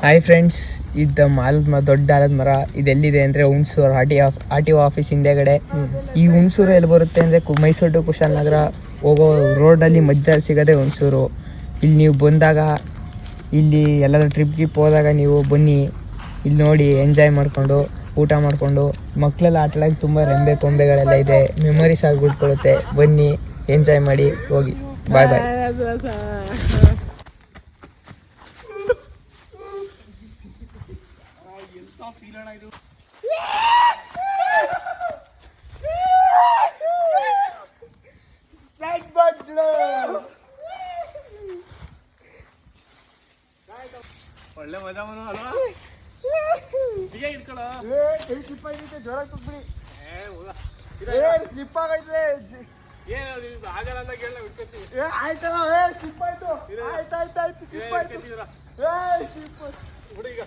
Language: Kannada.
ಹಾಯ್ ಫ್ರೆಂಡ್ಸ್, ಇದು ದೊಡ್ಡ ಆಲದ ಮರ ಇದೆಲ್ಲಿದೆ ಅಂದರೆ Hunsur R T O office ಹಿಂದೆಗಡೆ. ಈ ಹುಣಸೂರು ಎಲ್ಲಿ ಬರುತ್ತೆ ಅಂದರೆ ಮೈಸೂರು ಟು ಕುಶಾಲನಗರ ಹೋಗೋ ರೋಡಲ್ಲಿ ಮಧ್ಯದಲ್ಲಿ ಸಿಗೋದೆ ಹುಣಸೂರು. ಇಲ್ಲಿ ನೀವು ಬಂದಾಗ, ಇಲ್ಲಿ ಎಲ್ಲಾದ್ರೂ ಟ್ರಿಪ್ ಹೋದಾಗ ನೀವು ಬನ್ನಿ, ಇಲ್ಲಿ ನೋಡಿ ಎಂಜಾಯ್ ಮಾಡಿಕೊಂಡು ಊಟ ಮಾಡಿಕೊಂಡು ಮಕ್ಕಳೆಲ್ಲ ಆಟ ಆಡೋಕ್ಕೆ ತುಂಬ ರೆಂಬೆ ಕೊಂಬೆಗಳೆಲ್ಲ ಇದೆ. ಮೆಮೊರೀಸ್ ಆಗಿ ಬಿಟ್ಕೊಳ್ಳುತ್ತೆ. ಬನ್ನಿ, ಎಂಜಾಯ್ ಮಾಡಿ ಹೋಗಿ. ಬಾಯ್ ಬಾಯ್. ಒಳ್ಳೆ ಮಜಾ ಮನು ಅಲ್ವಾ? ಹೀಗೆ ಇಟ್ಕೊಳ್ಳೋ. ಸ್ಲಿಪ್ ಆಗೈತೆ, ಜೋರ ಕುಟ್ಬಿಡಿ. ಸ್ಲಿಪ್ ಆಗೈತೆ. ಏನು ಆಗಲ್ಲ ಅಂತ ಕೇಳ ಬಿಟ್ಕೊತೀವಿ. ಆಯ್ತಲ್ಲ, ಸ್ಲಿಪ್ ಆಯ್ತು. ಆಯ್ತು ಸ್ಲಿಪ್ ಆಯ್ತು. ಸ್ಲಿಪ್ ಬಿಡು ಈಗ.